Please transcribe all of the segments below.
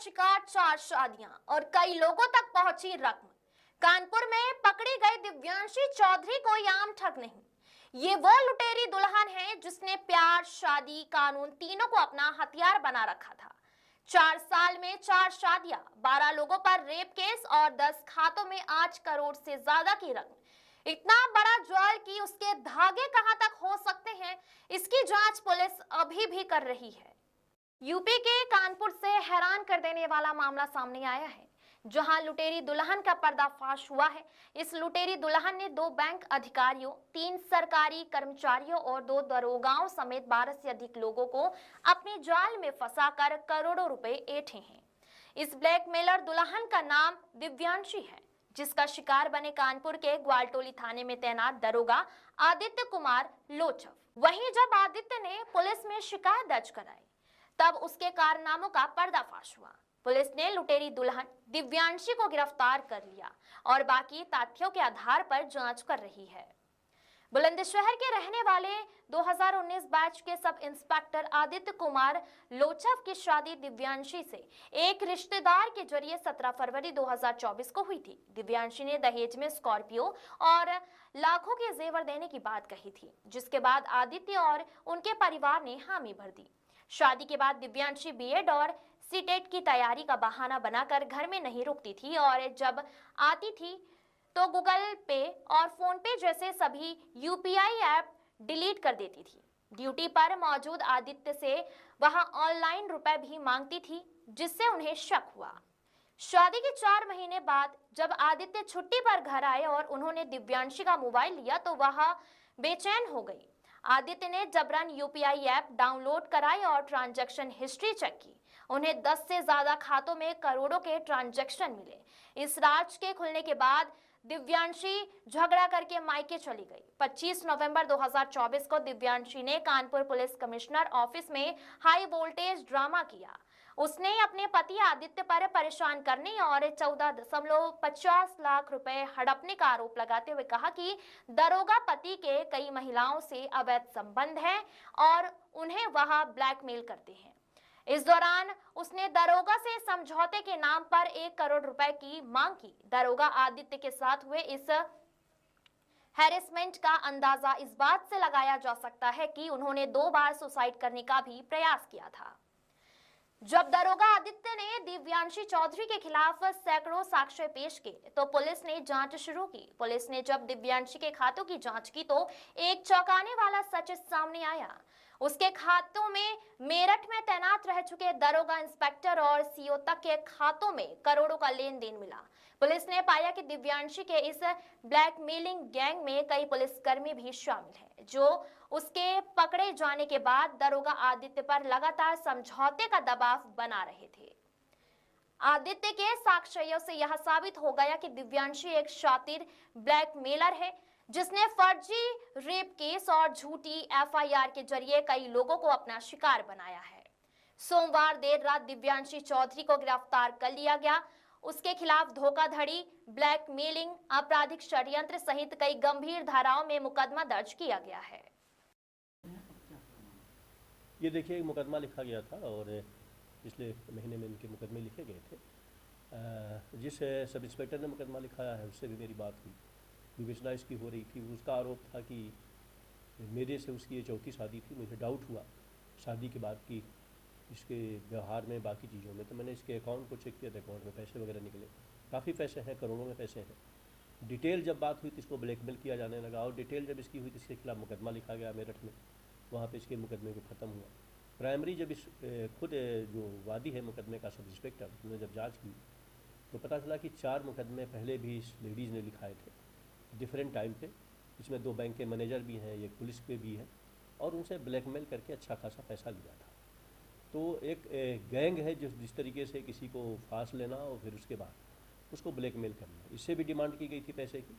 शिकार 4 शादियां और कई लोगों तक पहुंची रकम। कानपुर में पकड़ी गई दिव्यांशी चौधरी कोई आम ठग नहीं। ये वो लुटेरी दुल्हन है जिसने प्यार, शादी, कानून तीनों को अपना हथियार बना रखा था। 4 साल में 4 शादियां, 12 लोगों पर रेप केस और 10 खातों में 8 करोड़ से ज्यादा की रकम। इतना बड़ा जाल कि उसके धागे कहां तक हो सकते हैं, इसकी जांच पुलिस अभी भी कर रही है। यूपी के कानपुर से हैरान कर देने वाला मामला सामने आया है, जहां लुटेरी दुल्हन का पर्दाफाश हुआ है। इस लुटेरी दुल्हन ने 2 बैंक अधिकारियों, 3 सरकारी कर्मचारियों और 2 दरोगाओं समेत 12 से अधिक लोगों को अपने जाल में फंसाकर करोड़ों रुपए ऐंठे हैं। इस ब्लैकमेलर दुल्हन का नाम दिव्यांशी है, जिसका शिकार बने कानपुर के ग्वालटोली थाने में तैनात दरोगा आदित्य कुमार लोचव। वहीं जब आदित्य ने पुलिस में शिकायत दर्ज कराई, तब उसके कारनामों का पर्दाफाश हुआ। पुलिस ने लुटेरी दुल्हन दिव्यांशी को गिरफ्तार कर लिया और बाकी तथ्यों के आधार पर जांच कर रही है। बुलंदशहर के रहने वाले 2019 बैच के सब इंस्पेक्टर आदित्य कुमार लोचव की शादी दिव्यांशी से एक रिश्तेदार के जरिए 17 फरवरी 2024 को हुई थी। दिव्यांशी ने दहेज में स्कॉर्पियो और लाखों के जेवर देने की बात कही थी, जिसके बाद आदित्य और उनके परिवार ने हामी भर दी। शादी के बाद दिव्यांशी बीएड और सीटेट की तैयारी का बहाना बनाकर घर में नहीं रुकती थी और जब आती थी तो गूगल पे और फोन पे जैसे सभी यूपीआई ऐप डिलीट कर देती थी। ड्यूटी पर मौजूद आदित्य से वहां ऑनलाइन रुपए भी मांगती थी, जिससे उन्हें शक हुआ। शादी के 4 महीने बाद जब आदित्य छुट्टी पर घर आए और उन्होंने दिव्यांशी का मोबाइल लिया तो वह बेचैन हो गई। आदित्य ने जबरन यूपीआई ऐप डाउनलोड कराई और ट्रांजैक्शन हिस्ट्री चेक की। उन्हें 10 से ज्यादा खातों में करोड़ों के ट्रांजैक्शन मिले। इस राज के खुलने के बाद दिव्यांशी झगड़ा करके मायके चली गई। 25 नवंबर 2024 को दिव्यांशी ने कानपुर पुलिस कमिश्नर ऑफिस में हाई वोल्टेज ड्रामा किया। उसने अपने पति आदित्य पर परेशान करने और 14.50 लाख रुपए हड़पने का आरोप लगाते हुए कहा कि दरोगा पति के कई महिलाओं से अवैध संबंध है और उन्हें वह ब्लैकमेल करते हैं। इस दौरान उसने दरोगा से समझौते के नाम पर 1 करोड़ रुपए की मांग की। दरोगा आदित्य के साथ हुए इस हैरेसमेंट का अंदाजा इस बात से लगाया जा सकता है कि उन्होंने 2 बार सुसाइड करने का भी प्रयास किया था। जब दरोगा आदित्य ने दिव्यांशी चौधरी के खिलाफ सैकड़ों साक्ष्य पेश किए तो पुलिस ने जांच शुरू की। पुलिस ने जब दिव्यांशी के खातों की जांच की तो एक चौंकाने वाला सच सामने आया। उसके खातों में मेरठ में तैनात रह चुके दरोगा इंस्पेक्टर और सीओ तक के खातों में करोड़ों का लेन देन मिला। पुलिस ने पाया कि दिव्यांशी के इस ब्लैकमेलिंग गैंग में कई पुलिसकर्मी भी शामिल हैं, जो उसके पकड़े जाने के बाद दरोगा आदित्य पर लगातार समझौते का दबाव बना रहे थे। आदित्य के साक्ष्यों से यह साबित हो गया कि दिव्यांशी एक शातिर ब्लैकमेलर है, जिसने फर्जी रेप केस और झूठी एफआईआर के जरिए कई लोगों को अपना शिकार बनाया है। सोमवार देर रात दिव्यांशी चौधरी को गिरफ्तार कर लिया गया। उसके खिलाफ धोखाधड़ी, ब्लैकमेलिंग, आपराधिक षड्यंत्र सहित कई गंभीर धाराओं में मुकदमा दर्ज किया गया है। ये देखिए, एक मुकदमा लिखा गया था और पिछले महीने में इनके मुकदमे लिखे गए थे। जिस सब इंस्पेक्टर ने मुकदमा लिखाया है उससे भी मेरी बात हुई, विवेचना इसकी हो रही थी। उसका आरोप था कि मेरे से उसकी ये चौथी शादी थी। मुझे डाउट हुआ शादी के बाद कि इसके व्यवहार में, बाकी चीज़ों में, तो मैंने इसके अकाउंट को चेक किया था। अकाउंट में पैसे वगैरह निकले, काफ़ी पैसे हैं, करोड़ों में पैसे हैं। डिटेल जब बात हुई तो इसको ब्लैकमेल किया जाने लगा और डिटेल जब इसकी हुई तो इसके खिलाफ मुकदमा लिखा गया मेरठ में। वहाँ पे इसके मुकदमे को ख़त्म हुआ। प्राइमरी जब इस खुद जो वादी है मुकदमे का, सब इंस्पेक्टर, उसने जब जांच की तो पता चला कि 4 मुकदमे पहले भी इस लेडीज़ ने लिखाए थे डिफरेंट टाइम पे। इसमें 2 बैंक के मैनेजर भी हैं, एक पुलिस पे भी है, और उनसे ब्लैकमेल करके अच्छा खासा पैसा लिया था। तो एक गैंग है जिस तरीके से किसी को फांस लेना और फिर उसके बाद उसको ब्लैकमेल करना। इससे भी डिमांड की गई थी पैसे की,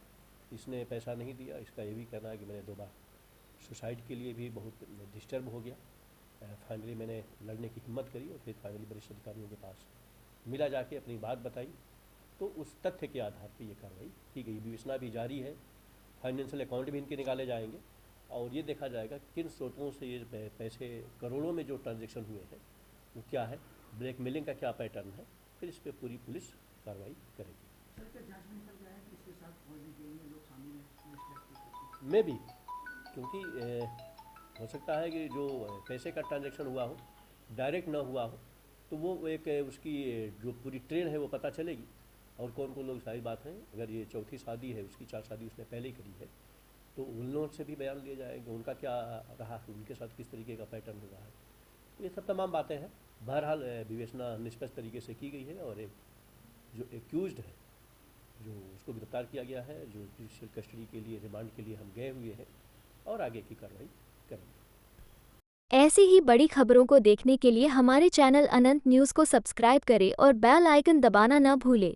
इसने पैसा नहीं दिया। इसका ये भी कहना है कि मैंने 2 बार सुसाइड के लिए भी बहुत डिस्टर्ब हो गया। फाइनली मैंने लड़ने की हिम्मत करी और फिर फाइनली वरिष्ठ अधिकारियों के पास मिला, जाके अपनी बात बताई, तो उस तथ्य के आधार पर ये कार्रवाई की गई। विवेचना भी जारी है, फाइनेंशियल अकाउंट भी इनके निकाले जाएंगे और ये देखा जाएगा किन स्रोतों से ये पैसे, करोड़ों में जो ट्रांजैक्शन हुए हैं वो क्या है, ब्लैकमेलिंग का क्या पैटर्न है, फिर इस पर पूरी पुलिस कार्रवाई करेगी। सर क्या जांच में निकल गया है कि इसके साथ और डिटेल में लोग शामिल हैं इस टेस्ट के पीछे? मैं भी, क्योंकि हो सकता है कि जो पैसे का ट्रांजैक्शन हुआ हो, डायरेक्ट ना हुआ हो, तो वो एक उसकी जो पूरी ट्रेन है वो पता चलेगी, और कौन कौन लोग, सारी बात है। अगर ये चौथी शादी है उसकी, 4 शादी उसने पहले ही करी है, तो उन लोगों से भी बयान लिया जाएगा, उनका क्या रहा, उनके साथ किस तरीके का पैटर्न हुआ है। ये सब तमाम बातें हैं। बहरहाल विवेचना निष्पक्ष तरीके से की गई है, और एक जो एक्यूज्ड है, जो उसको गिरफ्तार किया गया है, जो जुडिशियल कस्टडी के लिए, रिमांड के लिए हम गए हुए हैं, और आगे की कार्रवाई करेंगे। ऐसी ही बड़ी खबरों को देखने के लिए हमारे चैनल अनंत न्यूज़ को सब्सक्राइब करें और बेल आइकन दबाना न भूलें।